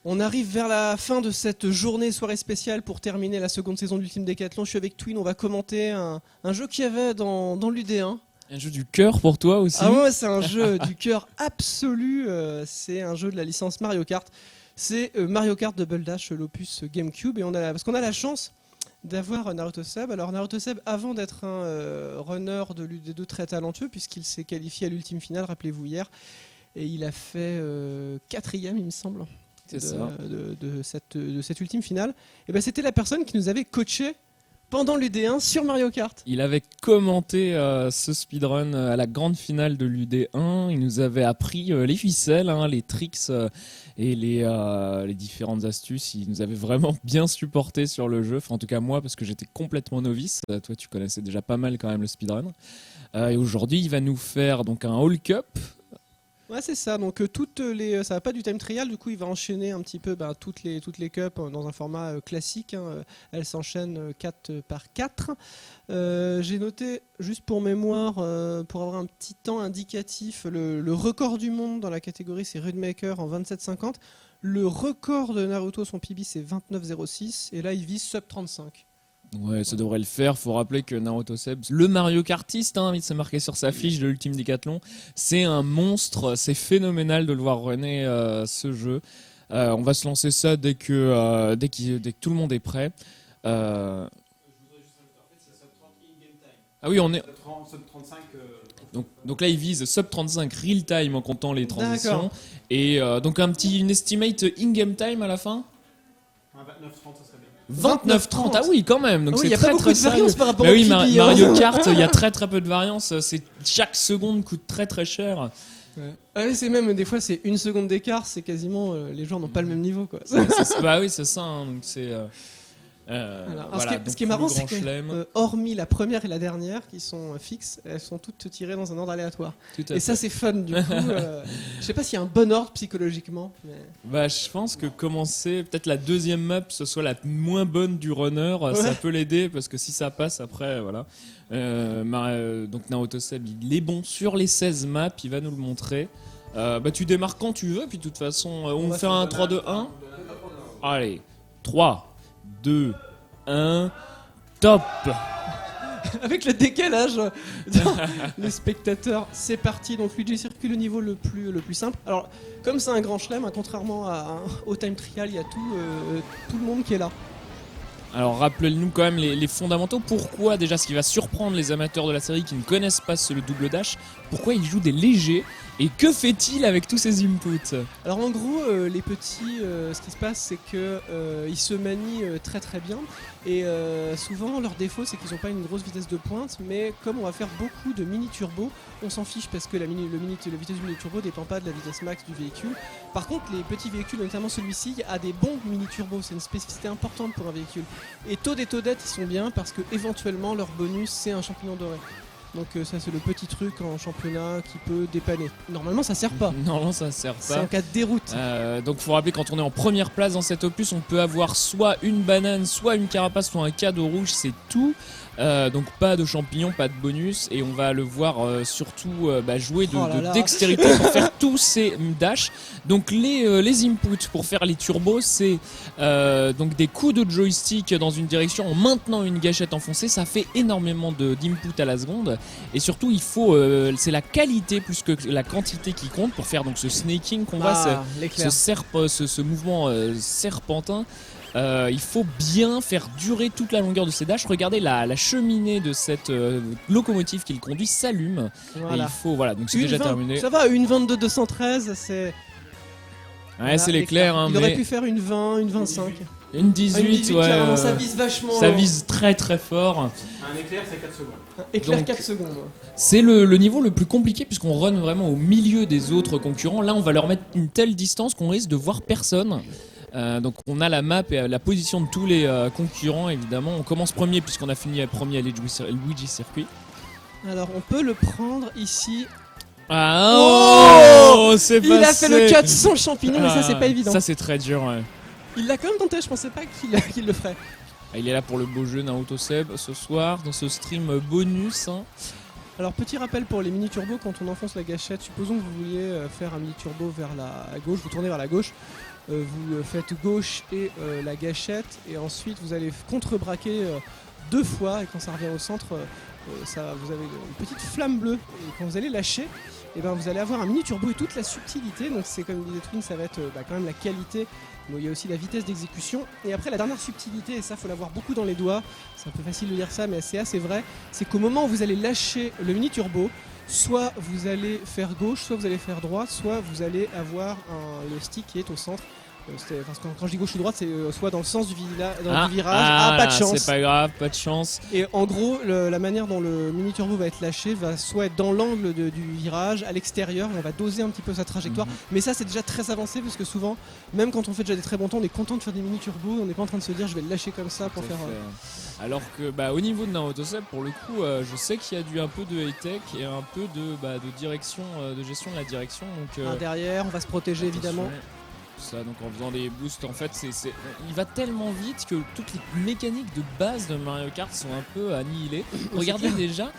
On arrive vers la fin de cette soirée spéciale pour terminer la seconde saison d'Ultime Décathlon. Je suis avec Twin, on va commenter un jeu qu'il y avait dans l'UD1. Un jeu du cœur pour toi aussi? Ah ouais, c'est un jeu du cœur absolu, c'est un jeu de la licence Mario Kart. C'est Mario Kart Double Dash, l'opus GameCube, et parce qu'on a la chance d'avoir Naruto Seb. Alors Naruto Seb, avant d'être un runner de l'UD2 très talentueux, puisqu'il s'est qualifié à l'ultime finale, rappelez-vous hier, et il a fait 4e il me semble. De cette ultime finale, et ben c'était la personne qui nous avait coaché pendant l'UD1 sur Mario Kart. Il avait commenté ce speedrun à la grande finale de l'UD1. Il nous avait appris les ficelles, les tricks et les différentes astuces. Il nous avait vraiment bien supporté sur le jeu. Enfin, en tout cas moi, parce que j'étais complètement novice. Toi, tu connaissais déjà pas mal quand même le speedrun. Et aujourd'hui, il va nous faire donc un All Cup. Ouais, c'est ça. Donc ça va pas du time trial. Du coup, il va enchaîner un petit peu toutes les cups dans un format classique. Elles s'enchaînent 4 par 4. J'ai noté juste pour mémoire, pour avoir un petit temps indicatif, le record du monde dans la catégorie c'est Rudemaker en 27,50. Le record de Naruto, son PB, c'est 29,06. Et là, il vise sub 35. Ouais, ça devrait le faire. Faut rappeler que Naruto Seb, le Mario Kartiste, il s'est marqué sur sa fiche de l'Ultime Décathlon. C'est un monstre, c'est phénoménal de le voir runner ce jeu. On va se lancer ça dès que tout le monde est prêt. Ah oui, on est. Sub 35. Donc là, il vise sub 35 real time en comptant les transitions. D'accord. Et donc une estimate in-game time à la fin. 29-30, ça serait bien. 29-30, ah oui quand même, donc Ah oui, c'est y a très pas beaucoup très de variance sérieux. par rapport Bah au oui, PB, hein. Mario Kart, il y a très très peu de variance, chaque seconde coûte très très cher. Ouais. Ah oui, c'est même des fois c'est une seconde d'écart, c'est quasiment les gens n'ont pas le même niveau quoi. Bah oui, c'est ça, donc c'est Voilà. Alors, voilà, ce qui est marrant, c'est que chelem. hormis la première et la dernière qui sont fixes, elles sont toutes tirées dans un ordre aléatoire. Tout à Et ça, fait. c'est fun du coup. Je sais pas s'il y a un bon ordre psychologiquement. Mais... Bah je pense que commencer peut-être la deuxième map, ce soit la moins bonne du runner, ça peut l'aider parce que si ça passe après, voilà. Donc Naruto Seb, il est bon sur les 16 maps, il va nous le montrer. Bah tu démarres quand tu veux, puis de toute façon, on fait un 3-2-1. Allez, 3, 2, 1, top. Avec le décalage dans les spectateurs, c'est parti. Donc Luigi circule le niveau le plus simple. Alors, comme c'est un grand chelem, contrairement au time trial, il y a tout le monde qui est là. Alors rappelez-nous quand même les fondamentaux. Pourquoi déjà, ce qui va surprendre les amateurs de la série qui ne connaissent pas le double dash, pourquoi il joue des légers et que fait-il avec tous ces inputs? Alors en gros, les petits, ce qui se passe, c'est que ils se manient très très bien. Et souvent, leur défaut, c'est qu'ils n'ont pas une grosse vitesse de pointe. Mais comme on va faire beaucoup de mini-turbo, on s'en fiche parce que la vitesse du mini-turbo ne dépend pas de la vitesse max du véhicule. Par contre, les petits véhicules, notamment celui-ci, a des bons mini-turbos. C'est une spécificité importante pour un véhicule. Et Toad et Toadette, ils sont bien parce que éventuellement leur bonus, c'est un champignon doré. Donc ça c'est le petit truc en championnat qui peut dépanner. Normalement ça sert pas. Non, ça sert C'est pas. en cas de déroute. Donc faut rappeler, quand on est en première place dans cet opus, on peut avoir soit une banane, soit une carapace, soit un cadeau rouge, c'est tout. Donc pas de champignons, pas de bonus, et on va le voir surtout jouer de dextérité pour faire tous ces dashs. Donc les inputs pour faire les turbos, c'est donc des coups de joystick dans une direction en maintenant une gâchette enfoncée. Ça fait énormément d'input à la seconde, et surtout il faut c'est la qualité plus que la quantité qui compte pour faire donc ce snaking qu'on voit, ce mouvement serpentin. Il faut bien faire durer toute la longueur de ces dashs. Regardez la cheminée de cette locomotive qu'il conduit s'allume. Voilà. Et il faut, voilà, donc c'est déjà terminé. Ça va, une 22-213, c'est... Ouais, Voilà, c'est l'éclair. il aurait pu faire une 20, une 25. Une 18, ouais. Carrément, ça vise vachement. Ça vise très très fort. Un éclair, c'est 4 secondes. Éclair Donc, 4 secondes. C'est le niveau le plus compliqué puisqu'on run vraiment au milieu des autres concurrents. Là, on va leur mettre une telle distance qu'on risque de voir personne. Donc on a la map et la position de tous les concurrents évidemment. On commence premier puisqu'on a fini premier à Luigi Circuit. Alors on peut le prendre ici. C'est passé. Il a fait le 400 champignons, mais ça c'est pas évident. Ça c'est très dur, ouais. Il l'a quand même tenté, je pensais pas qu'il le ferait. Il est là pour le beau jeu Naruto Seb ce soir dans ce stream bonus. Alors petit rappel pour les mini turbos, quand on enfonce la gâchette, supposons que vous vouliez faire un mini turbo vers la gauche, vous tournez vers la gauche. vous faites gauche et la gâchette, et ensuite vous allez contre-braquer 2 fois, et quand ça revient au centre, vous avez une petite flamme bleue, et quand vous allez lâcher, et ben vous allez avoir un mini turbo et toute la subtilité. Donc c'est comme disait Twin, ça va être quand même la qualité. Bon, il y a aussi la vitesse d'exécution, et après la dernière subtilité, et ça faut l'avoir beaucoup dans les doigts, c'est un peu facile de dire ça mais c'est assez vrai, c'est qu'au moment où vous allez lâcher le mini turbo, soit vous allez faire gauche, soit vous allez faire droite, soit vous allez avoir le stick qui est au centre. Quand je dis gauche ou droite, c'est soit dans le sens du virage, pas de chance. C'est pas grave, pas de chance. Et en gros, la manière dont le mini turbo va être lâché va soit être dans l'angle du virage, à l'extérieur, et on va doser un petit peu sa trajectoire. Mais ça, c'est déjà très avancé, parce que souvent, même quand on fait déjà des très bons temps, on est content de faire des mini turbos, on n'est pas en train de se dire je vais le lâcher comme ça pour faire. Alors que au niveau de Naruto Seb, pour le coup, je sais qu'il y a un peu de high-tech et un peu de direction, de gestion de la direction. Donc, derrière, on va se protéger évidemment. Ça, donc en faisant des boosts, en fait, il va tellement vite que toutes les mécaniques de base de Mario Kart sont un peu annihilées. Regardez déjà,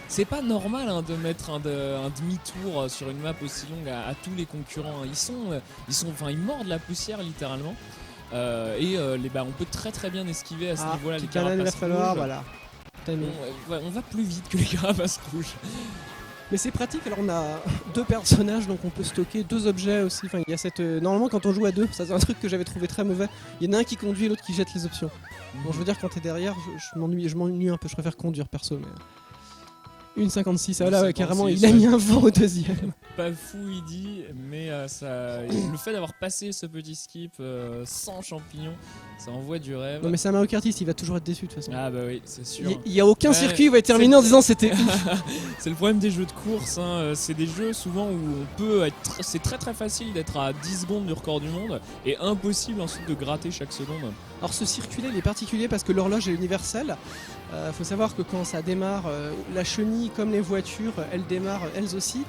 c'est pas normal de mettre un demi-tour sur une map aussi longue à tous les concurrents. Ils mordent la poussière littéralement. On peut très bien esquiver à ce niveau-là les carapaces rouges. Voilà. On va plus vite que les carapaces rouges. Mais c'est pratique, alors on a 2 personnages, donc on peut stocker 2 objets aussi. Enfin, il y a normalement quand on joue à 2, ça c'est un truc que j'avais trouvé très mauvais. Il y en a un qui conduit et l'autre qui jette les options. Bon, je veux dire, quand t'es derrière, je m'ennuie un peu, je préfère conduire perso. Mais... Une 56, carrément, il a mis un vent au deuxième. Pas fou, il dit, mais le fait d'avoir passé ce petit skip sans champignons, ça envoie du rêve. Non, mais c'est un Mario Kartiste, il va toujours être déçu de toute façon. Ah bah oui, c'est sûr. Il y a aucun circuit qui va être terminé en disant c'était ouf. C'est le problème des jeux de course, c'est des jeux souvent où on peut être. C'est très facile d'être à 10 secondes du record du monde et impossible ensuite de gratter chaque seconde. Alors ce circuit-là, il est particulier parce que l'horloge est universelle. Faut savoir que quand ça démarre, la chenille comme les voitures, elles démarrent elles aussi.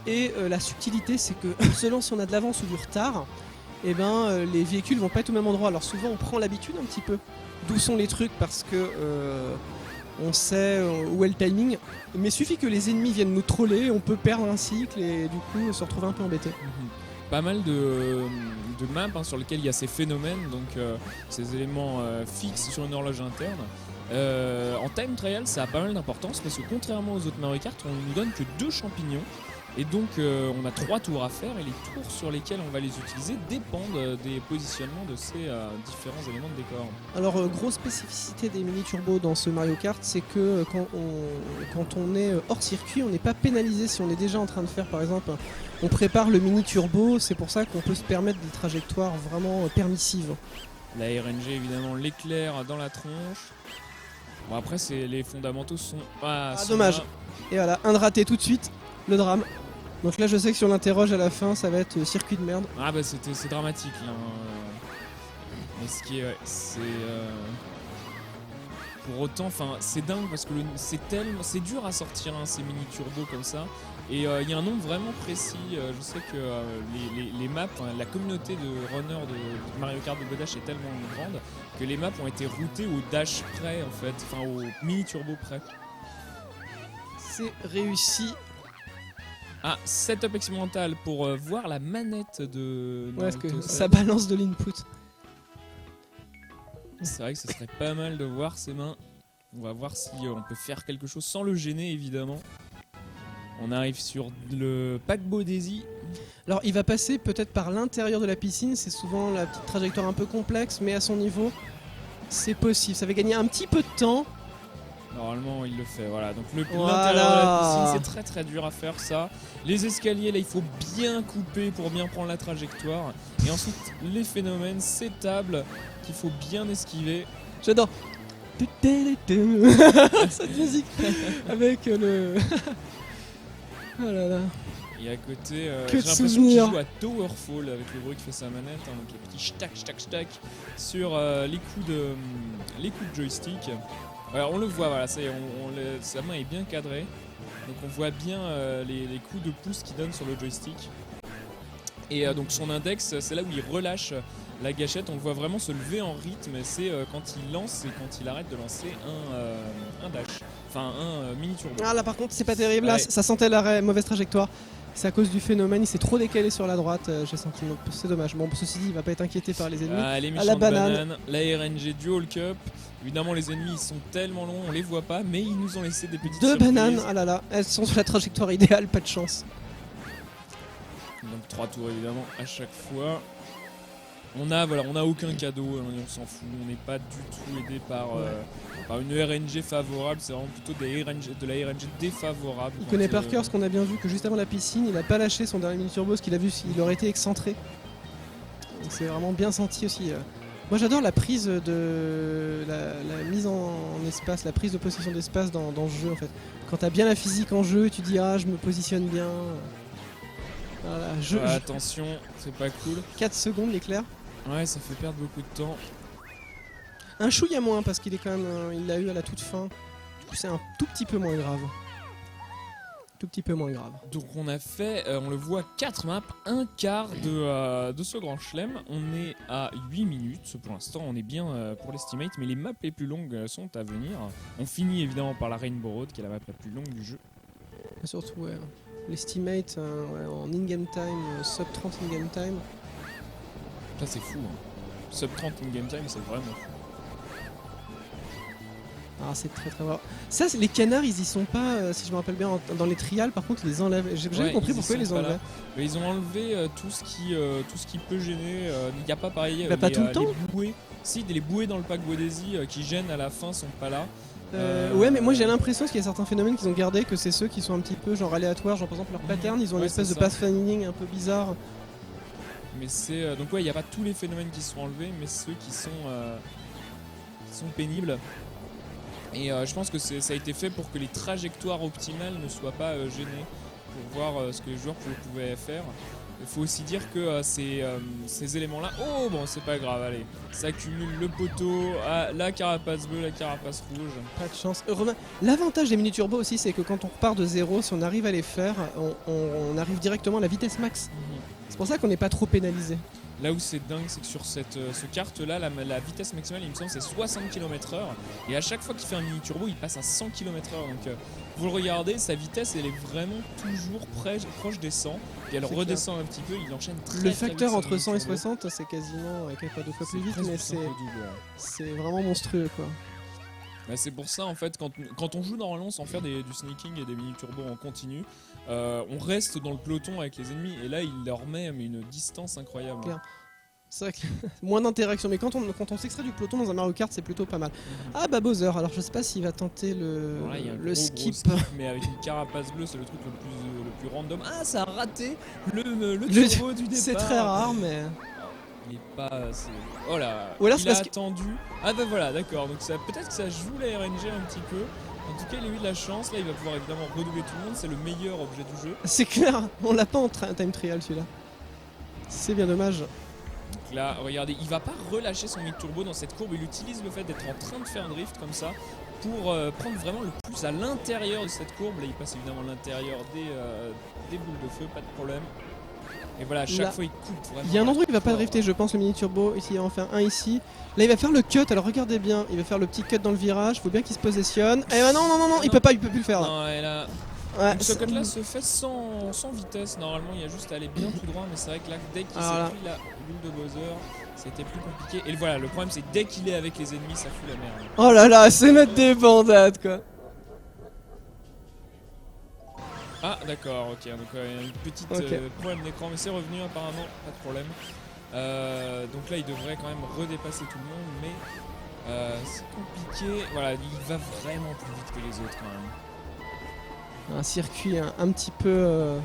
Et la subtilité, c'est que selon si on a de l'avance ou du retard, les véhicules vont pas être au même endroit. Alors souvent on prend l'habitude un petit peu d'où sont les trucs parce que on sait où est le timing. Mais suffit que les ennemis viennent nous troller, on peut perdre un cycle et du coup se retrouver un peu embêté. Pas mal de maps sur lesquelles il y a ces phénomènes, donc ces éléments fixes sur une horloge interne. En time trial, ça a pas mal d'importance parce que contrairement aux autres Mario Kart, on nous donne que 2 champignons. Et donc on a 3 tours à faire et les tours sur lesquels on va les utiliser dépendent des positionnements de ces différents éléments de décor. Alors grosse spécificité des mini turbos dans ce Mario Kart, c'est que quand on est hors circuit, on n'est pas pénalisé si on est déjà en train de faire par exemple, on prépare le mini turbo, c'est pour ça qu'on peut se permettre des trajectoires vraiment permissives. La RNG évidemment, l'éclair dans la tronche. Bon après les fondamentaux sont dommage. Et voilà, un de raté tout de suite, le drame. Donc là je sais que si on l'interroge à la fin ça va être circuit de merde. Ah bah c'est dramatique là. Mais ce qui est pour autant, c'est dingue parce que c'est dur à sortir ces mini turbos comme ça. Et il y a un nombre vraiment précis. Je sais que les maps, la communauté de runners de Mario Kart Double Dash est tellement grande que les maps ont été routées au dash près en fait, au mini turbo près. C'est réussi. Setup expérimental pour voir la manette de Naruto. Ouais, parce que ça balance de l'input. C'est vrai que ce serait pas mal de voir ses mains. On va voir si on peut faire quelque chose sans le gêner évidemment. On arrive sur le paquebot Daisy. Alors il va passer peut-être par l'intérieur de la piscine, c'est souvent la petite trajectoire un peu complexe, mais à son niveau, c'est possible. Ça va gagner un petit peu de temps. Normalement il le fait, voilà. Donc l'intérieur de la piscine, c'est très dur à faire ça. Les escaliers, là il faut bien couper pour bien prendre la trajectoire. Et ensuite les phénomènes, ces tables qu'il faut bien esquiver. J'adore. Cette musique avec le... Oh là là. Et à côté, j'ai l'impression qu'il joue à Towerfall avec le bruit que fait sa manette, donc les petits shtack sur les coups de joystick. Alors on le voit, voilà, sa main est bien cadrée, donc on voit bien les coups de pouce qu'il donne sur le joystick. Et donc son index, c'est là où il relâche la gâchette, on le voit vraiment se lever en rythme, et c'est quand il lance et quand il arrête de lancer un dash, un mini turbo. Ah là par contre c'est pas terrible, là ça sentait l'arrêt, mauvaise trajectoire. C'est à cause du phénomène, il s'est trop décalé sur la droite, j'ai senti. Donc c'est dommage. Bon, ceci dit, il va pas être inquiété par les ennemis. Ah, les à méchantes la banane. bananes, la RNG Dual Cup. Évidemment, les ennemis ils sont tellement longs, on les voit pas, mais ils nous ont laissé des petites 2 surprises. bananes, ah là là, elles sont sur la trajectoire idéale, pas de chance. Donc 3 tours évidemment à chaque fois. On a aucun cadeau, on s'en fout, on n'est pas du tout aidé par une RNG favorable, c'est vraiment plutôt de la RNG défavorable. Il connaît par cœur ce qu'on a bien vu, que juste avant la piscine, il a pas lâché son dernier mini-turbo, parce qu'il a vu s'il aurait été excentré. Donc c'est vraiment bien senti aussi. Moi j'adore la prise de la mise en espace, la prise de possession d'espace dans le jeu en fait. Quand t'as bien la physique en jeu, tu dis ah je me positionne bien. Voilà, attention, c'est pas cool. 4 secondes l'éclair. Ouais, ça fait perdre beaucoup de temps. Un chouïa moins parce qu'il est quand même, il l'a eu à la toute fin. Du coup c'est un tout petit peu moins grave. Tout petit peu moins grave. Donc on a fait, on le voit, 4 maps, un quart de ce grand chelem. On est à 8 minutes pour l'instant, on est bien pour l'estimate, mais les maps les plus longues sont à venir. On finit évidemment par la Rainbow Road qui est la map la plus longue du jeu. Et surtout ouais, l'estimate en in-game time, sub 30 in-game time. Ça c'est fou, hein. Sub 30 in-game time c'est vraiment fou. Ah c'est très très rare. Ça les canards ils y sont pas, si je me rappelle bien, dans les trials par contre ils les enlèvent. J'ai jamais compris pourquoi ils les enlevaient. Mais ils ont enlevé tout ce qui peut gêner. Il n'y a pas pareil. Pas tout le temps. Les bouées. Si, les bouées dans le pack Boadesi qui gênent à la fin sont pas là. Ouais mais moi j'ai l'impression qu'il y a certains phénomènes qu'ils ont gardé, que c'est ceux qui sont un petit peu genre aléatoires, genre par exemple leur pattern, ils ont une espèce de pathfinding un peu bizarre. Mais c'est donc ouais, il n'y a pas tous les phénomènes qui sont enlevés, mais ceux qui sont pénibles. Et je pense que ça a été fait pour que les trajectoires optimales ne soient pas gênées, pour voir ce que les joueurs pouvaient faire. Il faut aussi dire que ces éléments-là, oh bon c'est pas grave, allez, ça accumule le poteau, la carapace bleue, la carapace rouge. Pas de chance. L'avantage des mini-turbos aussi, c'est que quand on repart de zéro, si on arrive à les faire, on arrive directement à la vitesse max. C'est pour ça qu'on n'est pas trop pénalisé. Là où c'est dingue, c'est que sur ce kart-là, la vitesse maximale, il me semble, c'est 60 km/h. Et à chaque fois qu'il fait un mini-turbo, il passe à 100 km/h. Donc vous le regardez, sa vitesse, elle est vraiment toujours proche des 100. Et elle redescend un petit peu, il enchaîne très Le très facteur vite entre 100 et 60, c'est quasiment pas 2 fois plus vite, mais c'est vraiment monstrueux quoi. Bah c'est pour ça en fait, quand on joue normalement sans faire du sneaking et des mini-turbos en continu, on reste dans le peloton avec les ennemis et là il leur met une distance incroyable. Claire. C'est vrai que moins d'interaction, mais quand on s'extrait du peloton dans un Mario Kart, c'est plutôt pas mal. Ah bah Bowser, alors je sais pas s'il va tenter le skip. Mais avec une carapace bleue, c'est le truc le plus random. Ah, ça a raté le turbo du départ. C'est très rare, mais... Il est pas assez... Oh là, ou alors il a attendu. Ah bah voilà, d'accord, donc peut-être que ça joue la RNG un petit peu. En tout cas, il a eu de la chance, là il va pouvoir évidemment redoubler tout le monde, c'est le meilleur objet du jeu. C'est clair, on l'a pas en time trial celui-là. C'est bien dommage. Donc là, regardez, il va pas relâcher son mid-turbo dans cette courbe, il utilise le fait d'être en train de faire un drift comme ça pour prendre vraiment le plus à l'intérieur de cette courbe. Là il passe évidemment à l'intérieur des boules de feu, pas de problème. Et voilà, à chaque fois il coupe vraiment. Il y a un endroit où il va pas drifter, je pense, le mini turbo. Ici, il va en faire un ici. Là, il va faire le cut. Alors regardez bien, il va faire le petit cut dans le virage. Faut bien qu'il se positionne. Et bah non, il peut plus le faire là. Non, et là... Ouais, ce cut là se fait sans vitesse. Normalement, il y a juste à aller bien tout droit. Mais c'est vrai que là, dès qu'il s'est pris la bulle de Bowser, c'était plus compliqué. Et voilà, le problème c'est que dès qu'il est avec les ennemis, ça fout la merde. Oh là là, c'est mettre des bandades quoi. Ah d'accord, ok, donc il y a une petite problème d'écran, mais c'est revenu apparemment, pas de problème. Donc là il devrait quand même redépasser tout le monde, mais c'est compliqué. Voilà, il va vraiment plus vite que les autres quand même. Un circuit un petit peu...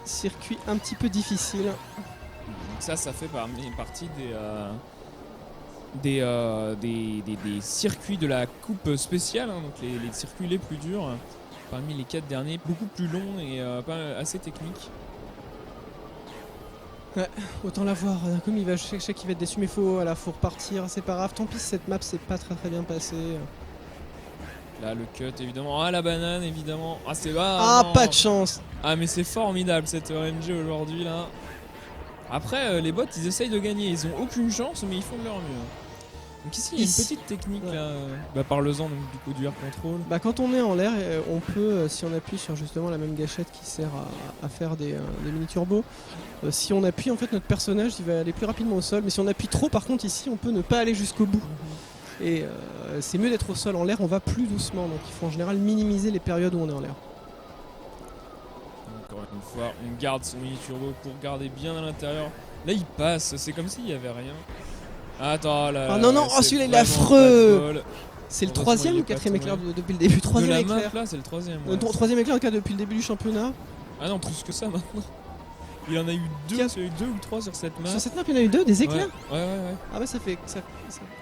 circuit un petit peu difficile. Donc ça fait partie des circuits de la coupe spéciale, hein, donc les circuits les plus durs. Parmi les 4 derniers, beaucoup plus longs et pas assez techniques. Ouais, autant la voir, comme il va, je sais qu'il va être déçu, mais faut repartir, c'est pas grave. Tant pis si cette map c'est pas très bien passé. Là le cut évidemment, la banane évidemment. Ah c'est pas de chance. Ah mais c'est formidable cette RNG aujourd'hui là. Après les bots ils essayent de gagner, ils ont aucune chance mais ils font de leur mieux. Donc ici, il y a une Ici. petite technique Ouais. là. Parle-en donc du coup du air control. Bah, quand on est en l'air, on peut, si on appuie sur justement la même gâchette qui sert à faire des mini turbos, si on appuie, en fait, notre personnage il va aller plus rapidement au sol. Mais si on appuie trop, par contre, ici, on peut ne pas aller jusqu'au bout. Et c'est mieux d'être au sol. En l'air, on va plus doucement. Donc il faut en général minimiser les périodes où on est en l'air. Encore une fois, on garde son mini turbo pour garder bien à l'intérieur. Là, il passe, c'est comme s'il y avait rien. Attends, là. Ah non, non, c'est celui-là, il est vraiment affreux. pas de bol. C'est le Heureusement, troisième il est ou pas quatrième tombé. éclair depuis le début? Troisième de la éclair. map là, c'est le troisième. Ouais. Troisième éclair qu'il y a depuis le début du championnat. Ah non, plus que ça maintenant. Il en a eu deux, Quatre. il y a eu 2 ou 3 sur cette map. Sur cette map, il y en a eu deux, des éclairs. Ouais, ouais, ouais. Ah bah ça fait...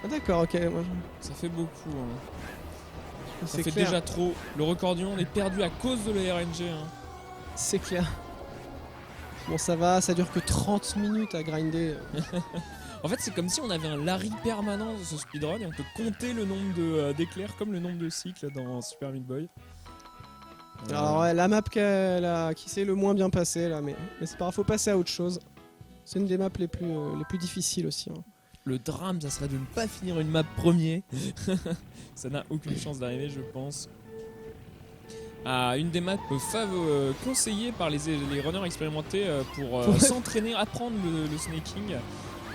Ah d'accord, ok. Moi, Ça fait beaucoup. Hein. Ça c'est fait clair. déjà trop. Le record du monde est perdu à cause de la RNG. Hein. C'est clair. Bon ça va, ça dure que 30 minutes à grinder. En fait, c'est comme si on avait un Larry permanent de ce speedrun et on peut compter le nombre d'éclairs comme le nombre de cycles dans Super Meat Boy. Alors ouais, la map qui s'est le moins bien passée là, mais c'est pas grave, faut passer à autre chose. C'est une des maps les plus difficiles aussi. Hein. Le drame, ça serait de ne pas finir une map premier. Ça n'a aucune chance d'arriver, je pense. Ah, une des maps conseillées par les runners expérimentés pour s'entraîner, apprendre le snaking.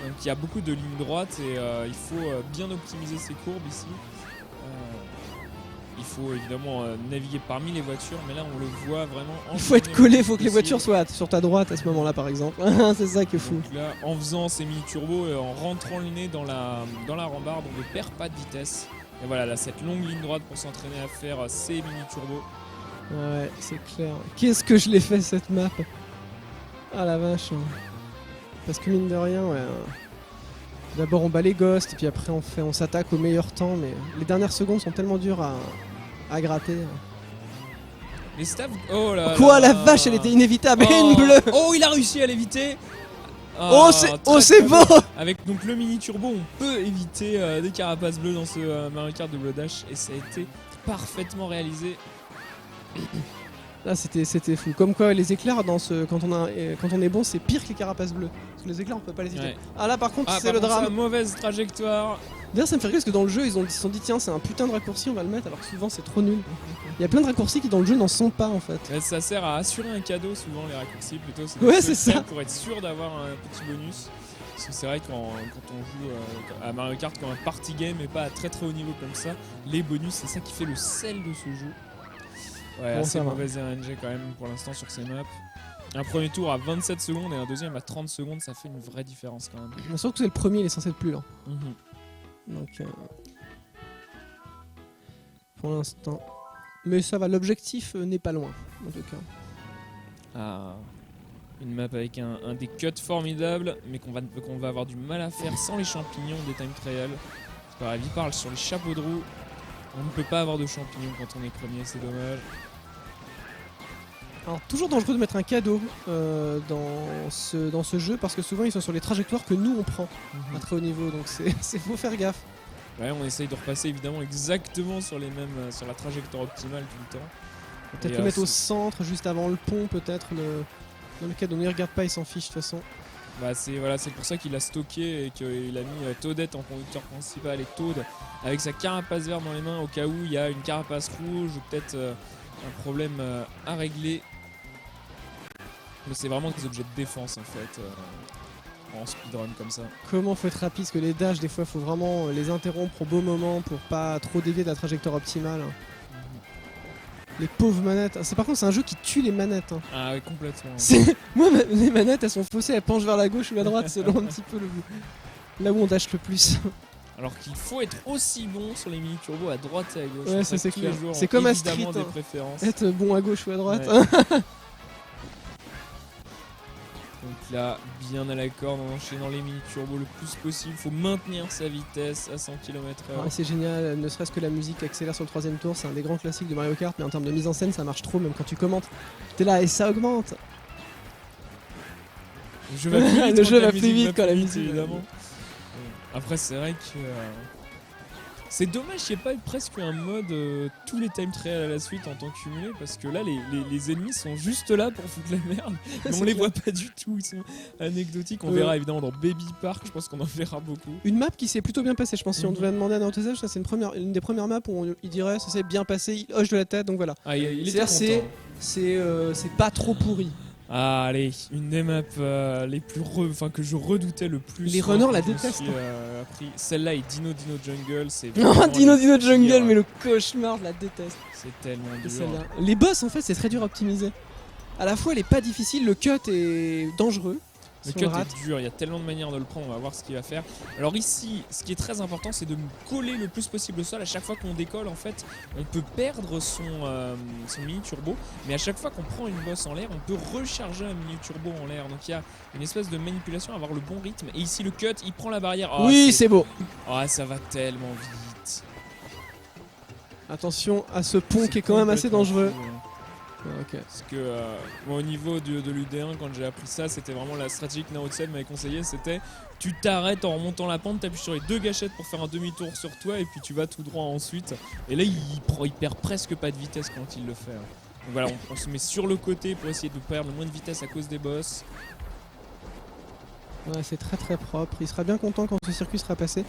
Donc il y a beaucoup de lignes droites et il faut bien optimiser ses courbes ici. Il faut évidemment naviguer parmi les voitures, mais là on le voit vraiment. Il faut être collé, il faut que les possible. voitures soient sur ta droite à ce moment-là par exemple. C'est ça qui est fou. Donc là, en faisant ces mini turbos et en rentrant le nez dans la rambarde, on ne perd pas de vitesse. Et voilà, là, cette longue ligne droite pour s'entraîner à faire ces mini turbos. Ouais, c'est clair. Qu'est-ce que je l'ai fait cette map? Ah la vache. Hein. Parce que mine de rien, ouais. D'abord on bat les ghosts, et puis après on s'attaque au meilleur temps, mais les dernières secondes sont tellement dures à gratter. Les staffs. Oh là Quoi, là. la vache, elle était inévitable. Et Oh. une bleue. Oh, il a réussi à l'éviter. Oh, c'est beau. Avec donc le mini turbo, on peut éviter des carapaces bleues dans ce Mario Kart Double Dash et ça a été parfaitement réalisé. Là c'était fou. Comme quoi les éclairs quand on est bon, c'est pire que les carapaces bleues. Parce que les éclairs on peut pas les éviter. Ouais. Ah là par contre Ah, c'est par le contre, ça, drame. mauvaise trajectoire. D'ailleurs ça me fait rire parce que dans le jeu ils se sont dit tiens c'est un putain de raccourci, on va le mettre, alors que souvent c'est trop nul. Il y a plein de raccourcis qui dans le jeu n'en sont pas en fait. Ça sert à assurer un cadeau souvent les raccourcis plutôt. Ouais, des c'est secrets ça. Pour être sûr d'avoir un petit bonus. Parce que c'est vrai que quand on joue à Mario Kart comme un party game et pas à très très haut niveau comme ça, les bonus c'est ça qui fait le sel de ce jeu. Ouais, Bon, assez ça va. mauvaise RNG quand même pour l'instant sur ces maps. Un premier tour à 27 secondes et un deuxième à 30 secondes, ça fait une vraie différence quand même. On sent que c'est le premier, il est censé être plus lent. Mhm. Donc pour l'instant. Mais ça va, l'objectif n'est pas loin en tout cas. Ah, une map avec un des cuts formidables, mais qu'on va avoir du mal à faire sans les champignons des time trial. C'est pas grave, il parle sur les chapeaux de roue. On ne peut pas avoir de champignons quand on est premier, c'est dommage. Alors toujours dangereux de mettre un cadeau dans ce jeu parce que souvent ils sont sur les trajectoires que nous on prend à très haut niveau, donc c'est faut faire gaffe. Ouais, on essaye de repasser évidemment exactement sur sur la trajectoire optimale tout le temps. Peut-être Et, le mettre au c'est- centre, juste avant le pont, peut-être dans le cadeau. Ne regarde pas, il s'en fiche de toute façon. Bah c'est pour ça qu'il a stocké et qu'il a mis Toadette en conducteur principal et Toad avec sa carapace verte dans les mains au cas où il y a une carapace rouge ou peut-être un problème à régler. Mais c'est vraiment des objets de défense en fait en speedrun comme ça. Comment faut être rapide parce que les dashs, des fois, faut vraiment les interrompre au beau moment pour pas trop dévier de la trajectoire optimale. Les pauvres manettes. Par contre, c'est un jeu qui tue les manettes. Hein. Ah oui, complètement. Moi, les manettes, elles sont faussées, elles penchent vers la gauche ou la droite selon un petit peu là où on dash le plus. Alors qu'il faut être aussi bon sur les mini turbos à droite et à gauche. Ouais, C'est ça, c'est tous les clair. joueurs C'est ont comme à évidemment Street, des hein. préférences. Être bon à gauche ou à droite. Ouais. Donc là, bien à la corde en enchaînant les mini turbos le plus possible. Faut maintenir sa vitesse à 100 km/h. Ah, c'est génial, ne serait-ce que la musique accélère sur le troisième tour, c'est un des grands classiques de Mario Kart, mais en termes de mise en scène, ça marche trop, même quand tu commentes. T'es là et ça augmente. Le jeu va plus vite, Le quand jeu la va plus musique vite quand la musique va évidemment. Après, c'est vrai que C'est dommage qu'il n'y ait pas eu presque un mode tous les time trials à la suite en temps cumulé parce que là les ennemis sont juste là pour foutre la merde mais on les voit pas du tout, ils sont anecdotiques. On verra évidemment dans Baby Park, je pense qu'on en verra beaucoup. Une map qui s'est plutôt bien passée, je pense. Si on devait demander à Naotosage, ça c'est une des premières maps où il dirait ça s'est bien passé, il hoche de la tête, donc voilà. Ah, il était C'est-à-dire, content. c'est pas trop pourri. Ah, allez, une des maps les plus que je redoutais le plus. Les runners la quand je me détestent. suis, appris. Celle-là est Dino Jungle, c'est Non, vraiment Dino le Jungle, pire. mais le cauchemar, je la déteste. C'est tellement Et dur. celle-là. Les boss en fait c'est très dur à optimiser. À la fois elle est pas difficile, le cut est dangereux. Le Si on cut rate. est dur, il y a tellement de manières de le prendre, on va voir ce qu'il va faire. Alors ici, ce qui est très important, c'est de me coller le plus possible au sol. À chaque fois qu'on décolle, en fait, on peut perdre son mini turbo, mais à chaque fois qu'on prend une bosse en l'air, on peut recharger un mini turbo en l'air. Donc il y a une espèce de manipulation à avoir le bon rythme. Et ici, le cut, il prend la barrière. Oh, Oui, c'est beau. Oh, ça va tellement vite. Attention à ce pont qui est quand même assez Complètement dangereux. fou, hein. Ok. Parce que moi, au niveau de l'UD1, quand j'ai appris ça, c'était vraiment la stratégie que Naotsen m'avait conseillé, c'était tu t'arrêtes en remontant la pente, t'appuies sur les deux gâchettes pour faire un demi-tour sur toi et puis tu vas tout droit ensuite. Et là il perd presque pas de vitesse quand il le fait. Donc voilà, on se met sur le côté pour essayer de perdre le moins de vitesse à cause des boss. Ouais, c'est très très propre. Il sera bien content quand ce circuit sera passé.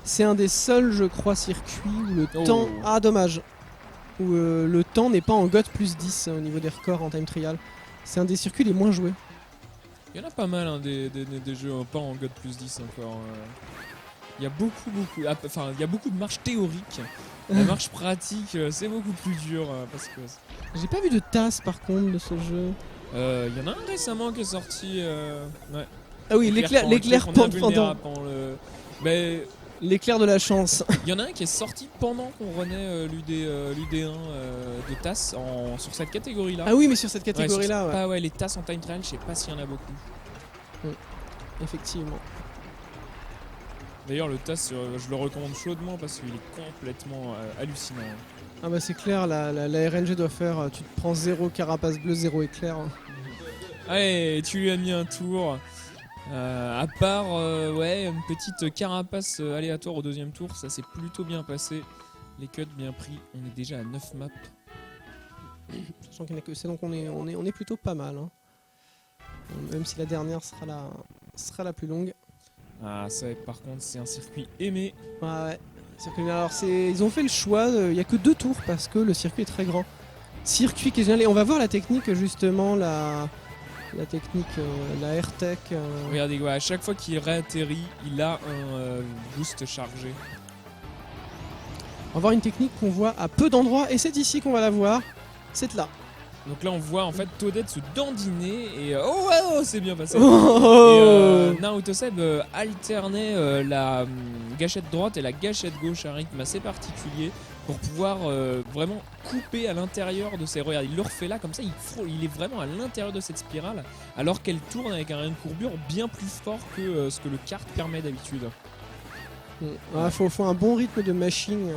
C'est un des seuls, je crois, circuits où le Oh. temps. Ah, dommage. Où le temps n'est pas en GOT plus 10 au niveau des records en time trial. C'est un des circuits les moins joués. Il y en a pas mal des jeux pas en God plus 10 encore. Il y a beaucoup, enfin il y a beaucoup de marches théoriques. La marche pratique, c'est beaucoup plus dur parce que J'ai pas vu de tasse par contre de ce jeu. il y en a un récemment qui est sorti. Ouais. Ah oui, l'éclair pente pendant. Mais L'éclair de la chance. il y en a un qui est sorti pendant qu'on renait l'UD1 de TAS sur cette catégorie-là. Ah oui, mais sur cette catégorie-là, ouais. Pas les TAS en time trial, je sais pas s'il y en a beaucoup. Effectivement. D'ailleurs, le TAS, je le recommande chaudement parce qu'il est complètement hallucinant. Ah bah c'est clair, la RNG doit faire. Tu te prends 0 carapace bleue, 0 éclair. Allez, tu lui as mis un tour. À part une petite carapace aléatoire au deuxième tour, ça s'est plutôt bien passé. Les cuts bien pris, on est déjà à 9 maps. Sachant qu'il n'y en a que c'est, donc on est plutôt pas mal. Hein. Même si la dernière sera la plus longue. Ah ça par contre c'est un circuit aimé. Ouais. Alors ils ont fait le choix, il n'y a que 2 tours parce que le circuit est très grand. Circuit qui est génial, et on va voir la technique justement, la technique, la AirTech. Regardez, à chaque fois qu'il réatterrit, il a un boost chargé. On va voir une technique qu'on voit à peu d'endroits, et c'est ici qu'on va la voir. C'est là. Donc là on voit en fait Toadette se dandiner et c'est bien passé. Oh Et Naotoseb alternait la gâchette droite et la gâchette gauche à un rythme assez particulier pour pouvoir vraiment couper à l'intérieur de ses... Regarde, il le refait là comme ça, il est vraiment à l'intérieur de cette spirale alors qu'elle tourne avec un rayon de courbure bien plus fort que ce que le kart permet d'habitude. Faut un bon rythme de machine.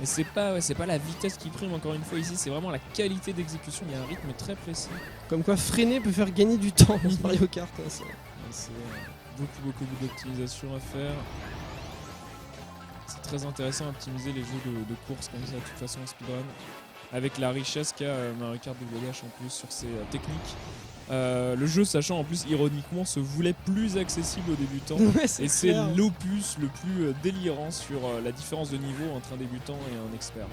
Et c'est pas la vitesse qui prime encore une fois ici, c'est vraiment la qualité d'exécution, il y a un rythme très précis. Comme quoi freiner peut faire gagner du temps dans Mario Kart. C'est beaucoup d'optimisation à faire. C'est très intéressant d'optimiser les jeux de course comme ça de toute façon en speedrun. Avec la richesse qu'a Mario Kart WH en plus sur ses techniques. Le jeu, sachant en plus ironiquement, se voulait plus accessible aux débutants. Ouais, Et c'est clair. l'opus le plus délirant sur la différence de niveau entre un débutant et un expert.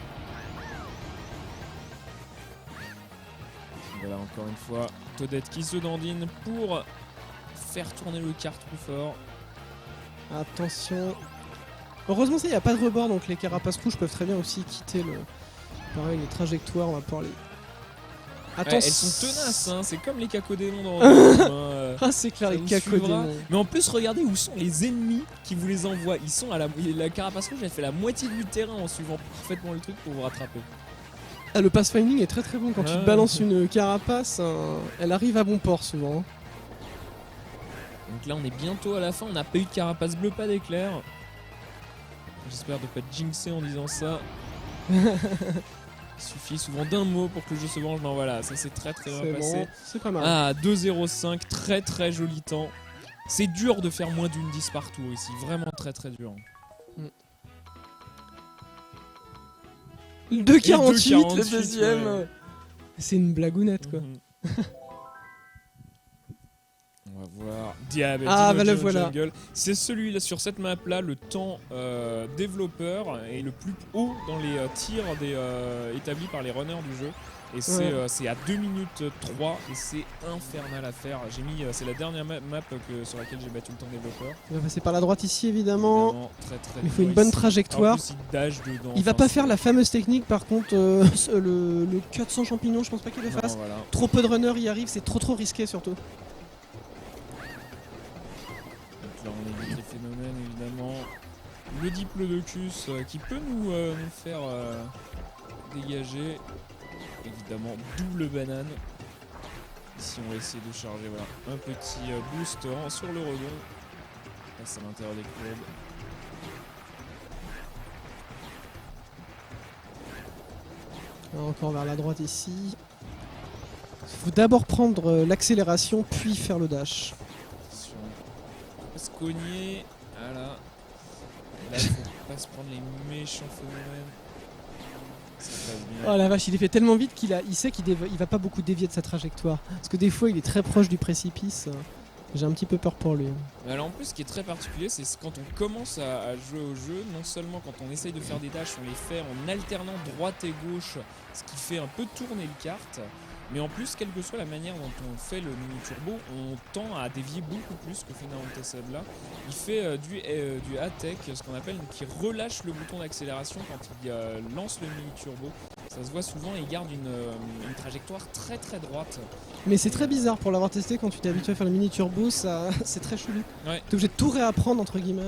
Voilà encore une fois Toadette qui se dandine pour faire tourner le kart plus fort. Attention. Heureusement, il n'y a pas de rebord, donc les carapaces rouges peuvent très bien aussi quitter pareil, les trajectoires. On va pouvoir les. Elles sont tenaces, hein, c'est comme les cacodémons dans le jeu, Ah, c'est clair, ça les vous cacodémons. suivra. Mais en plus, regardez où sont les ennemis qui vous les envoient. Ils sont à la carapace rouge, elle fait la moitié du terrain en suivant parfaitement le truc pour vous rattraper. Ah, le pathfinding est très très bon. Quand tu te balances une carapace, elle arrive à bon port souvent. Donc là, on est bientôt à la fin. On n'a pas eu de carapace bleue, pas d'éclair. J'espère de pas être jinxé en disant ça. Il suffit souvent d'un mot pour que le jeu se venge. Non, voilà, ça c'est très bien C'est passé. bon, c'est pas mal. Ah, 2.05, très joli temps. C'est dur de faire moins d'une 10 par tour ici, vraiment très dur. Le 2,48, le 2,48, deuxième. ouais. C'est une blagounette quoi. Mhm. On va voir. Diable, Ah, Dino bah le Jungle. voilà. C'est celui-là, sur cette map-là, le temps développeur est le plus haut dans les tirs établis par les runners du jeu. Et c'est à 2 minutes 3 et c'est infernal à faire. C'est la dernière map sur laquelle j'ai battu le temps développeur. Il va passer par la droite ici évidemment. Évidemment, très, très Il faut dur une bonne ici. trajectoire. En plus, il dash dedans. Il va Enfin, pas faire la fameuse technique par contre, le cut sans champignons, je pense pas qu'il le non, fasse. voilà. Trop peu de runners y arrivent, c'est trop risqué surtout. Donc là, on évite les phénomènes évidemment. Le diplodocus qui peut nous faire dégager. Évidemment, double banane. Ici, on va essayer de charger voilà, un petit boost sur le rebond. Là, c'est à l'intérieur des clubs. Encore vers la droite ici. Il faut d'abord prendre l'accélération puis faire le dash. Attention. Faut pas se cogner. Voilà. Là, faut pas se prendre les méchants phénomènes. Ça passe bien. Oh la vache, il est fait tellement vite il sait qu'il va pas beaucoup dévier de sa trajectoire. Parce que des fois il est très proche du précipice. J'ai un petit peu peur pour lui. Mais alors en plus, ce qui est très particulier, c'est quand on commence à jouer au jeu, non seulement quand on essaye de faire des dashs, on les fait en alternant droite et gauche, ce qui fait un peu tourner le kart. Mais en plus, quelle que soit la manière dont on fait le mini turbo, on tend à dévier beaucoup plus que fait Naruto là. Il fait du A-Tech, ce qu'on appelle, qui relâche le bouton d'accélération quand il lance le mini turbo. Ça se voit souvent et il garde une trajectoire très très droite. Mais c'est très bizarre pour l'avoir testé quand tu t'es habitué à faire le mini turbo, ça c'est très chelou. Ouais. T'es obligé de tout réapprendre entre guillemets,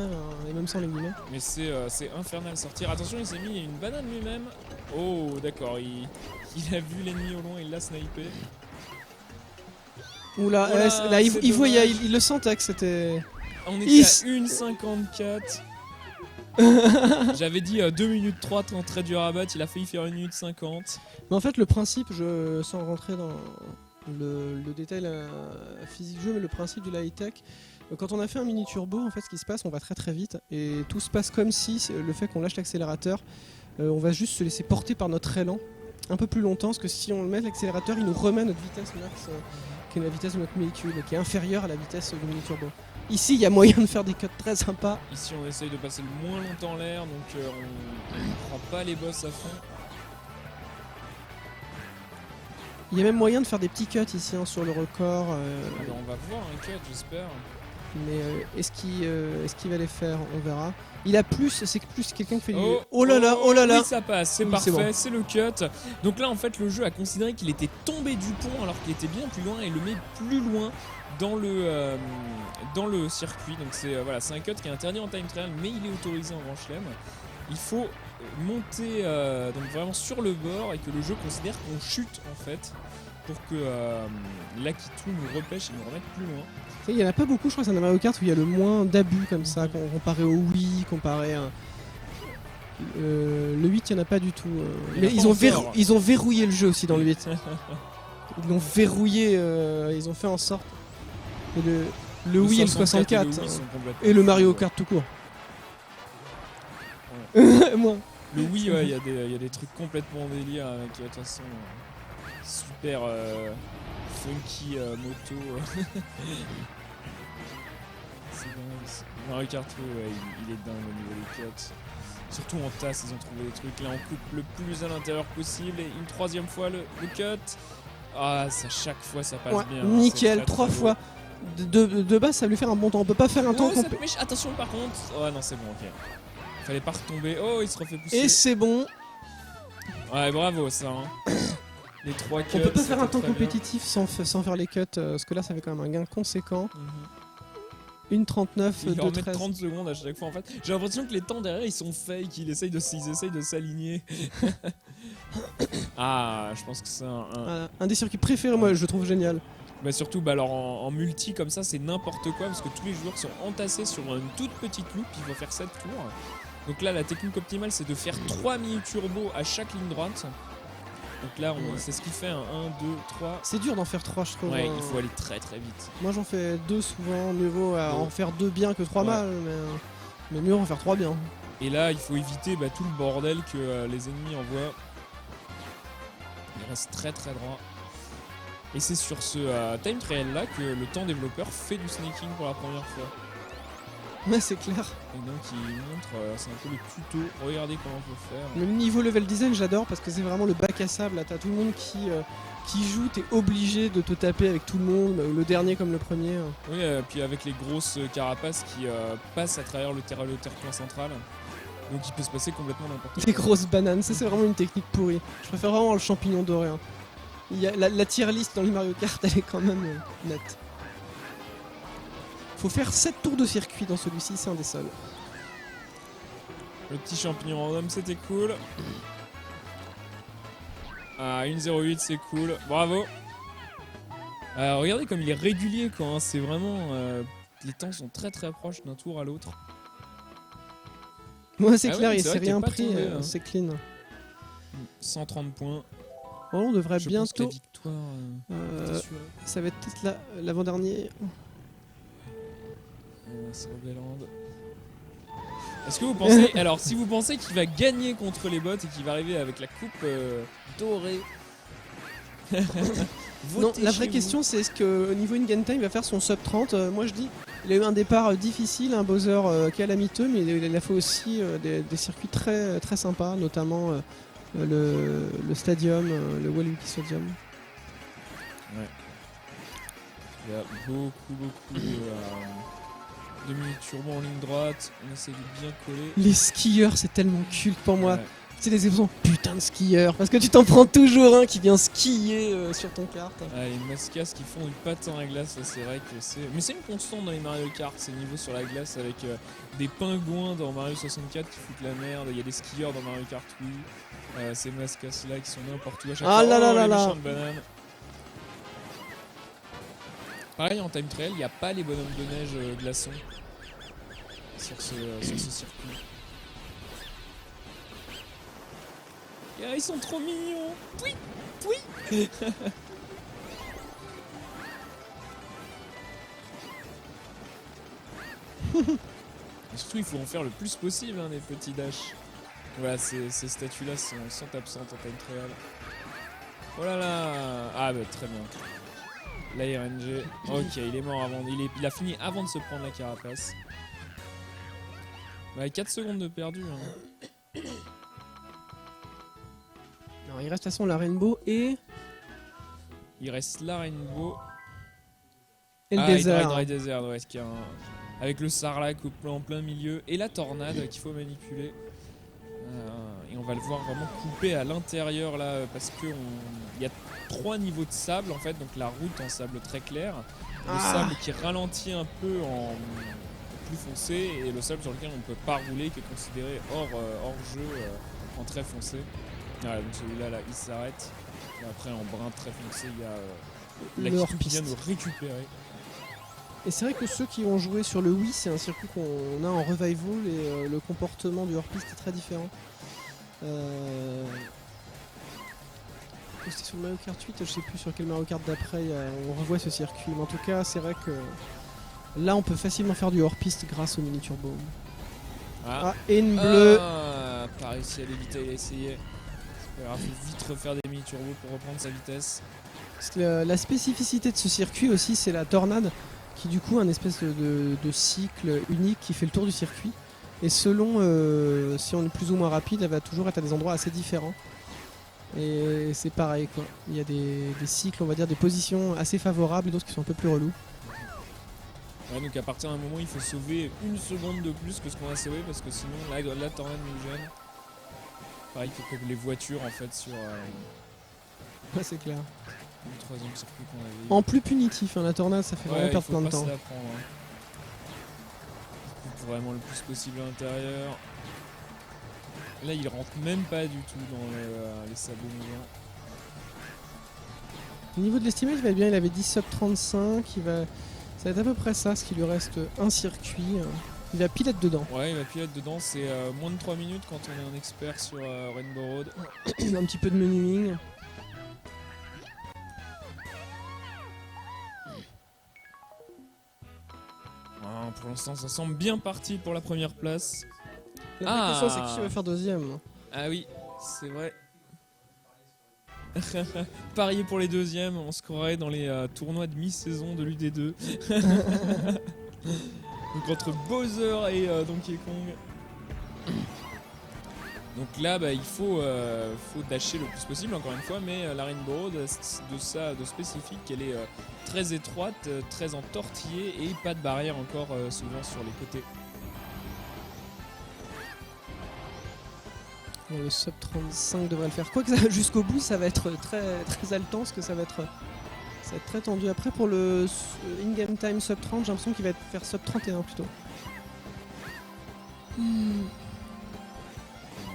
et même sans les guillemets. Mais c'est infernal sortir. Attention, il s'est mis une banane lui-même. Oh, d'accord, il a vu l'ennemi au loin, il l'a snipé. Oula, Oh là, là il c'est voyait, dommage. il le sentait que c'était... On était à 1,54. J'avais dit 2 minutes 3, très dur à battre. Il a failli faire 1 minute 50. Mais en fait le principe, sans rentrer dans le détail physique du jeu, mais le principe de la high-tech, quand on a fait un mini turbo, en fait ce qui se passe, on va très très vite et tout se passe comme si le fait qu'on lâche l'accélérateur, on va juste se laisser porter par notre élan un peu plus longtemps, parce que si on met l'accélérateur, il nous remet notre vitesse max, qui est la vitesse de notre véhicule, qui est inférieure à la vitesse du mini turbo. Ici, il y a moyen de faire des cuts très sympas. Ici, on essaye de passer le moins longtemps l'air, donc on ne prend pas les boss à fond. Il y a même moyen de faire des petits cuts ici sur le record. Alors, on va voir un cut, j'espère. Mais est-ce qu'il va les faire? On verra. Il a plus, c'est plus quelqu'un qui fait du... Oh, Oh là là, oh là là. Oui, ça passe, c'est Oui, parfait, c'est bon. c'est le cut. Donc là, en fait, le jeu a considéré qu'il était tombé du pont alors qu'il était bien plus loin et le met plus loin dans le circuit. Donc voilà, c'est un cut qui est interdit en time trial, mais il est autorisé en Grand Chelem. Il faut monter donc vraiment sur le bord et que le jeu considère qu'on chute en fait pour que l'Akitu nous repêche et nous remette plus loin. Il n'y en a pas beaucoup, je crois que c'est un Mario Kart où il y a le moins d'abus comme ça, comparé au Wii, comparé à... le 8, il n'y en a pas du tout. Il y en Mais a pas encore. ils ont verrouillé le jeu aussi dans le 8. Ils l'ont verrouillé, ils ont fait en sorte que le Wii et le 64, et le Wii sont complètement et le Mario fous, Kart tout court. ouais. Moi. Le Wii, ouais, il y a des trucs complètement délire avec de toute façon super funky moto. C'est dingue. Mario Kart, ouais, il est dingue au niveau des cuts. Surtout en tasse, ils ont trouvé des trucs. Là, on coupe le plus à l'intérieur possible et une troisième fois le cut. Ah, chaque fois ça passe Ouais, bien. nickel, C'est très, 3 très beau. fois. De base, ça va lui faire un bon temps. On peut pas faire un temps Oh, complet. cette mèche, attention par contre. Oh non, c'est bon, ok. Fallait pas retomber. Oh, il se refait pousser. Et c'est bon. Ouais, bravo ça. Hein. Les 3 cuts. On peut pas faire un c'était temps très bien. compétitif sans faire les cuts, parce que là, ça fait quand même un gain conséquent. Mhm. 1,39, Il leur met 2,13. 30 secondes à chaque fois en fait. J'ai l'impression que les temps derrière ils sont fake, ils essayent de s'aligner. Ah, je pense que c'est Voilà. Un des circuits préférés, moi, je le trouve génial. Bah surtout bah alors en multi comme ça c'est n'importe quoi parce que tous les joueurs sont entassés sur une toute petite loupe, il faut faire 7 tours. Donc là la technique optimale c'est de faire 3 mini turbo à chaque ligne droite. Donc là c'est ce qui fait un 1, 2, 3. C'est dur d'en faire 3, je trouve. Ouais, hein. il faut aller très très vite. Moi, j'en fais 2 souvent. Mieux vaut en faire 2 bien que 3 Ouais. mal. Mais mieux en faire 3 bien. Et là il faut éviter tout le bordel que les ennemis envoient. reste très très droit. Et c'est sur ce time trial là que le temps développeur fait du snaking pour la première fois. Ouais, c'est clair. Et donc il montre, c'est un peu le tuto, regardez comment on peut faire. Le niveau level design, j'adore parce que c'est vraiment le bac à sable. Là, t'as tout le monde qui joue, t'es obligé de te taper avec tout le monde, le dernier comme le premier. Oui, puis avec les grosses carapaces qui passent à travers le terre-point central. Donc il peut se passer complètement n'importe quoi. Les grosses bananes, ça c'est vraiment une technique pourrie. Je préfère vraiment le champignon doré. Hein. Il y a la tier list dans les Mario Kart, elle est quand même nette. Faut faire 7 tours de circuit dans celui-ci, c'est un des seuls. Le petit champignon random, c'était cool. Ah, 1.08, c'est cool. Bravo. Regardez comme il est régulier quand hein. C'est vraiment... les temps sont très très proches d'un tour à l'autre. Ouais, c'est Ah clair, oui, il c'est s'est vrai, t'es rien pas pris, tombé, hein. c'est clean. 130 points. Oh, on devrait Je pense que la bientôt. victoire est assurée. Ça va être peut-être l'avant-dernier. C'est Reveland. Est-ce que vous pensez... Alors, si vous pensez qu'il va gagner contre les bots et qu'il va arriver avec la coupe dorée... Non, votez la chez vraie vous. question c'est est-ce qu'au niveau in-game time il va faire son sub 30. Moi je dis, il a eu un départ difficile, un Bowser calamiteux, mais il a fait aussi des circuits très, très sympas, notamment le stadium, le Waluigi Stadium. Il y a beaucoup de minutes turbo en ligne droite. On essaie de bien coller. Les skieurs, c'est tellement culte pour moi. Ouais. C'est les expressions putain de skieurs, parce que tu t'en prends toujours un qui vient skier sur ton kart. Ah, les mascas qui font du patin à glace, ça, c'est vrai que c'est. Mais c'est une constante dans les Mario Kart, ces niveaux sur la glace avec des pingouins dans Mario 64 qui foutent la merde. Il y a des skieurs dans Mario Kart Wii. Ces mascas là qui sont n'importe où à chaque Ah fois. là là Oh, là les là. méchantes bananes. Pareil en time trail, il n'y a pas les bonhommes de neige glaçons sur ce circuit. Et ils sont trop mignons. Oui, oui. Et surtout, il faut en faire le plus possible, hein, des petits dashs. Voilà, ces statues-là sont absentes en time trial. Oh là là. Ah bah très bien. La RNG. Ok, il est mort avant. Il a fini avant de se prendre la carapace. Bah, 4 secondes de perdu. Hein. Alors, il reste à son la Rainbow et Il reste la Rainbow. le et désert. Dry Desert, ouais, avec le Sarlacc en plein milieu et la tornade qu'il faut manipuler. Et on va le voir vraiment couper à l'intérieur là parce que il y a 3 niveaux de sable en fait, donc la route en sable très clair, le sable qui ralentit un peu en plus foncé et le sable sur lequel on ne peut pas rouler qui est considéré hors jeu en très foncé. Voilà, donc celui-là là, il s'arrête. Et après en brun très foncé il y a la Le Kitu qui vient hors-piste. nous récupérer. Et c'est vrai que ceux qui ont joué sur le Wii, c'est un circuit qu'on a en revival et le comportement du hors-piste est très différent. C'était sur le Mario Kart 8, je sais plus sur quel Mario Kart d'après on revoit ce circuit. Mais en tout cas, c'est vrai que là, on peut facilement faire du hors-piste grâce au mini turbo. Ah, et une bleue. Ah, pas réussi à l'éviter, il a essayé. C'est pas grave, faut vite refaire des mini-turbos pour reprendre sa vitesse. Parce que la spécificité de ce circuit aussi, c'est la tornade, qui du coup a un espèce de cycle unique qui fait le tour du circuit. Et selon si on est plus ou moins rapide, elle va toujours être à des endroits assez différents. Et c'est pareil quoi. Il y a des cycles, on va dire, des positions assez favorables et d'autres qui sont un peu plus relous. Ouais, donc à partir d'un moment, il faut sauver une seconde de plus que ce qu'on a sauvé parce que sinon la tornade nous gêne. Pareil que comme les voitures en fait sur Ouais, c'est clair. le troisième circuit qu'on avait. En plus punitif, hein, la tornade, ça fait vraiment il perdre faut plein de pas temps. se la prendre. Hein. Il coupe vraiment le plus possible à l'intérieur. Là, il rentre même pas du tout dans les sabots mouvants. Au niveau de l'estimate, il va bien, il avait 10 sub 35, ça va être à peu près ça, ce qui lui reste un circuit. Il va pile être dedans. Ouais, il va plus être dedans, c'est moins de 3 minutes quand on est un expert sur Rainbow Road. Un petit peu de menuing. Pour l'instant, ça semble bien parti pour la première place. La vraie question, c'est qui va faire deuxième. Ah oui, c'est vrai. Parier pour les deuxièmes, on se croirait dans les tournois de mi-saison de l'UD2. Donc entre Bowser et Donkey Kong. Donc là, il faut dasher le plus possible, encore une fois, mais la Rainbow Road, de spécifique, elle est très étroite, très entortillée et pas de barrière encore souvent sur les côtés. Bon, le sub 35 devrait le faire. Quoi que ça, jusqu'au bout, ça va être très, très haletant, parce que ça va être très tendu. Après, pour le in-game time sub 30, j'ai l'impression qu'il va faire sub 31 plutôt. On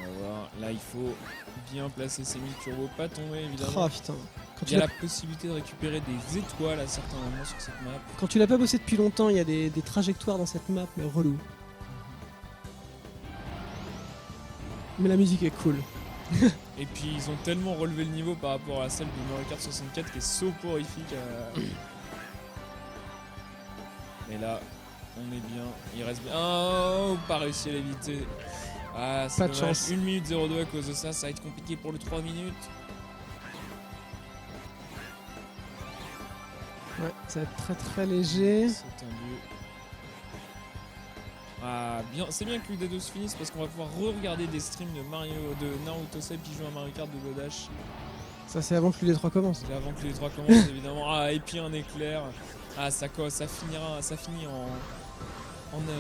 va voir. Là, il faut bien placer ses mini-turbos, pas tomber évidemment. Oh putain. Il y a la possibilité de récupérer des étoiles à certains moments sur cette map. Quand tu l'as pas bossé depuis longtemps, il y a des trajectoires dans cette map, mais relou. Mais la musique est cool. Et puis ils ont tellement relevé le niveau par rapport à celle de Mario Kart 64 qui est soporifique. Mais là, on est bien. Il reste bien. Oh, pas réussi à l'éviter. Ah, c'est Pas de dommage. chance. 1 minute 02 à cause de ça, ça va être compliqué pour le 3 minutes. Ouais, ça va être très très léger. C'est tendu. Ah, bien, c'est bien que l'UD2 se finisse parce qu'on va pouvoir re-regarder des streams de Naruto Seb qui joue à Mario Kart de Godash. Ça, c'est avant que l'UD3 commence. C'est avant que les trois commencent évidemment. Ah, et puis un éclair. Ah, ça finit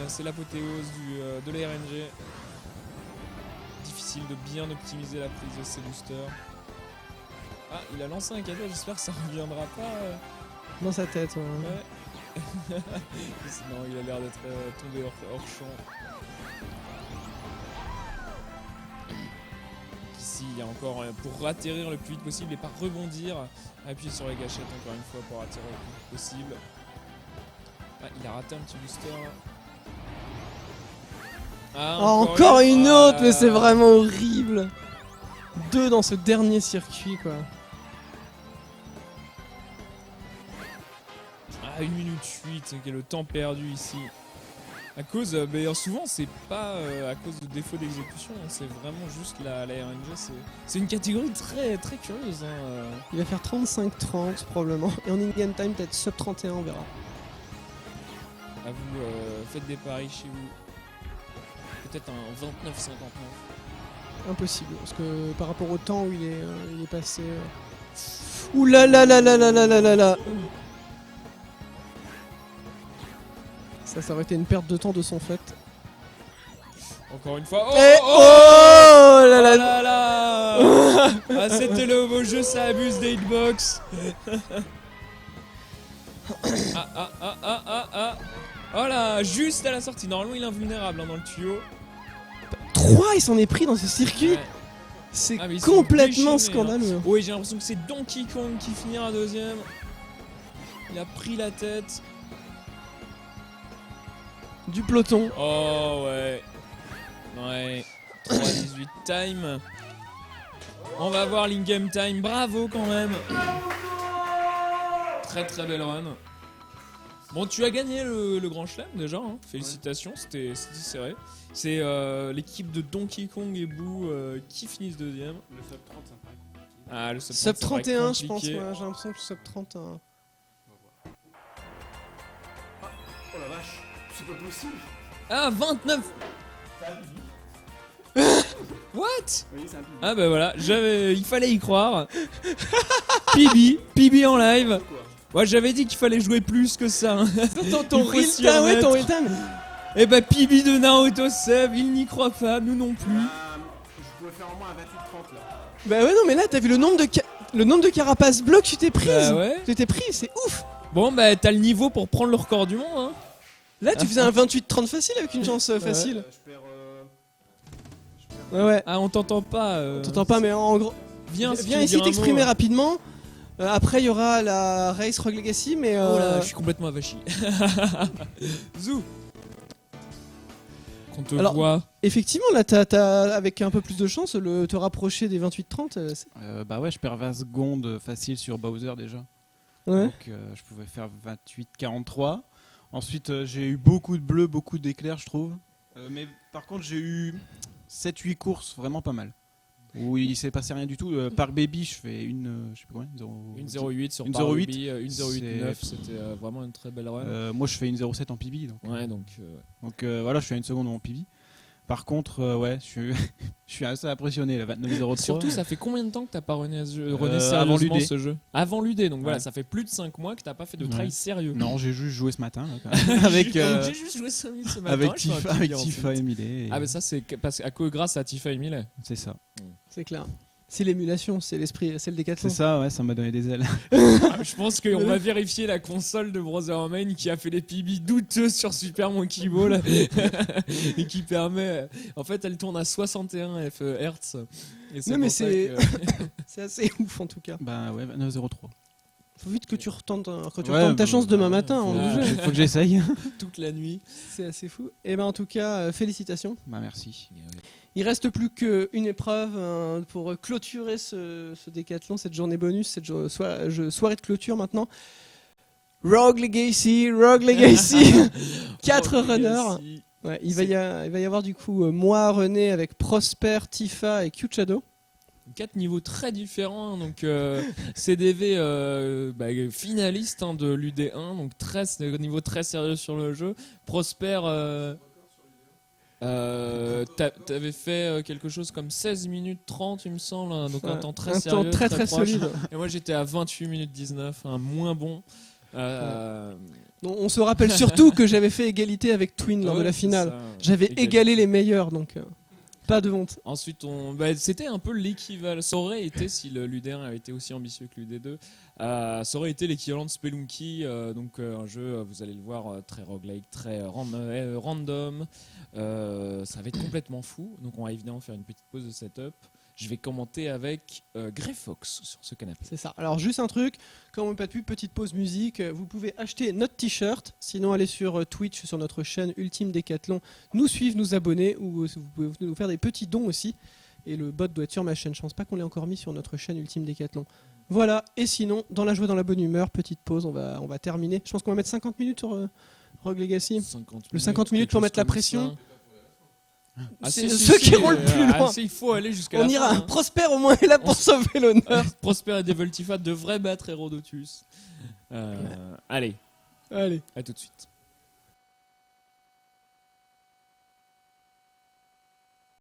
c'est l'apothéose de la RNG. Difficile de bien optimiser la prise de ses boosters. Ah, il a lancé un kata, j'espère que ça reviendra pas. Dans sa tête, ouais. Ouais. Non, il a l'air d'être tombé hors champ. Ici, il y a encore pour atterrir le plus vite possible et pas rebondir. Appuyer sur les gâchettes encore une fois pour atterrir le plus vite possible. Ah, il a raté un petit booster. Ah, Encore une autre, mais c'est vraiment horrible. 2 dans ce dernier circuit, quoi. Ah, 1 minute 8, quel est le temps perdu ici. À cause, d'ailleurs souvent c'est pas à cause de défaut d'exécution, c'est vraiment juste la RNG, c'est une catégorie très très curieuse. Il va faire 35-30 probablement. Et en in-game time, peut-être sub 31, on verra. À vous, faites des paris chez vous. Peut-être un 29-59. Impossible, parce que par rapport au temps où il est passé... Ouh là là là là là là là là là. Ça aurait été une perte de temps de son fait. Encore une fois. Oh, Et oh, oh là là oh là là. Ah, c'était le nouveau jeu, ça abuse des hitbox. Ah. Oh là, juste à la sortie. Normalement, il est invulnérable dans le tuyau. 3, il s'en est pris dans ce circuit. Ouais. C'est Ah, mais ils sont complètement déchaînés, scandaleux. Oui, j'ai l'impression que c'est Donkey Kong qui finira deuxième. Il a pris la tête. Du peloton. Oh ouais. Ouais. 3-18 time. On va voir l'in-game time. Bravo quand même. Très très belle run. Bon, tu as gagné le Grand Chelem déjà. Hein. Félicitations, c'était serré. C'est l'équipe de Donkey Kong et Boo qui finissent deuxième. Le sub 30, ça me paraît compliqué. Ah, le sub Sub 30, ça paraît 31, je pense. compliqué. Ouais, j'ai l'impression que sub 31. On va voir. Oh la vache, c'est pas possible. Ah, 29. Ça abuse. What? Oui, c'est un peu. Ah bah voilà, il fallait y croire. PB en live. Ouais, j'avais dit qu'il fallait jouer plus que ça. Hein. Ton Il faut real s'y time, ouais, ton remettre. real time. Et bah PB de Naruto Seb, il n'y croit pas, nous non plus. Je pouvais faire au moins un 28-30 là. Bah ouais, non, mais là, t'as vu le nombre de carapaces blocs que tu t'es prise. Bah ouais. Tu t'es pris, c'est ouf. Bon bah t'as le niveau pour prendre le record du monde. Hein. Là, tu faisais un 28-30 facile avec une chance facile. Je perds. Ouais. Ah on t'entend pas. T'entends pas, mais en gros. Viens Viens ici t'exprimer rapidement. Après, il y aura la Race Rogue Legacy, mais. Oh là, je suis complètement avachi. Zou. Qu'on te Alors, voit. Effectivement, là, t'as, avec un peu plus de chance, te rapprocher des 28-30. Bah ouais, je perds 20 secondes facile sur Bowser déjà. Ouais. Donc je pouvais faire 28-43. Ensuite, j'ai eu beaucoup de bleus, beaucoup d'éclairs, je trouve. Mais par contre, j'ai eu 7-8 courses vraiment pas mal. où il s'est passé rien du tout. Park Baby, je fais je sais pas combien, 1.08 sur Une Park 0.8, Baby, 1.08.9, c'est- c'était vraiment une très belle run. moi je fais une 0.7 en PB. Ouais, donc Voilà, je suis à 1 seconde en PB. Par contre, ouais, je suis assez impressionné, la 29.03. surtout, ça fait combien de temps que t'as pas runné avant sérieusement l'UD. ce jeu? Avant l'UD, donc voilà, Ouais. ça fait plus de 5 mois que t'as pas fait de Ouais. trail sérieux. Non, j'ai juste joué ce matin là, quand même. avec J'ai juste joué 5 minutes ce matin. avec je fais un Tifa, petit avec bilan Tifa ensuite. et Millet. Ah, mais ça, c'est grâce à Tifa et Millet. C'est ça. C'est clair. C'est l'émulation, c'est l'esprit, c'est le décathlon. C'est ça, ouais, ça m'a donné des ailes. Ah, je pense qu'on va vérifier la console de Brother Main qui a fait des PB douteuses sur Super Monkey Ball et qui permet. En fait, elle tourne à 61 Hz. Et Non, mais pour ça c'est- que- C'est assez ouf en tout cas. Bah ouais, 29.03. Faut vite que tu retentes, Ouais, ta chance demain ouais, matin. faut- en jeu. Faut que j'essaye. toute la nuit. C'est assez fou. Et ben en tout cas, félicitations. Bah merci. Il reste plus qu'une épreuve pour clôturer ce décathlon, cette journée bonus, cette soirée de clôture maintenant. Rogue Legacy, 4 runners. Ouais, il va y avoir du coup moi, René, avec Prosper, Tifa et Q-Shadow. 4 niveaux très différents. Donc, CDV finaliste de l'UD1, donc niveau très sérieux sur le jeu. Prosper, t'avais fait quelque chose comme 16 minutes 30, il me semble, hein, donc un temps très sérieux. Très proche. solide. Et moi j'étais à 28 minutes 19, un moins bon. Donc, on se rappelle surtout que j'avais fait égalité avec Twin lors de la finale. J'avais égalé les meilleurs, donc pas de honte. Ensuite, c'était un peu l'équivalent. Ça aurait été, si l'UD1 avait été aussi ambitieux que l'UD2, ça aurait été l'équivalent de Spelunky, donc un jeu, vous allez le voir, très roguelike, très random. Ça va être complètement fou. Donc on va évidemment faire une petite pause de setup. Je vais commenter avec Grey Fox sur ce canapé. C'est ça. Alors juste un truc, comme on n'a pas de pub, petite pause musique, vous pouvez acheter notre t-shirt, sinon allez sur Twitch, sur notre chaîne Ultime Décathlon, nous suivre, nous abonner, ou vous pouvez nous faire des petits dons aussi. Et le bot doit être sur ma chaîne, je pense pas qu'on l'ait encore mis sur notre chaîne Ultime Décathlon. Voilà, et sinon, dans la joie, dans la bonne humeur, petite pause, on va terminer. Je pense qu'on va mettre 50 minutes sur Rogue Legacy. 50 minutes pour mettre la pression. C'est ceux qui roulent plus loin. Il faut aller jusqu'à la On fin, ira. hein. Prosper au moins est là pour sauver l'honneur. Prosper et Devil Tifa devraient battre Herodotus. Allez, Allez. à tout de suite.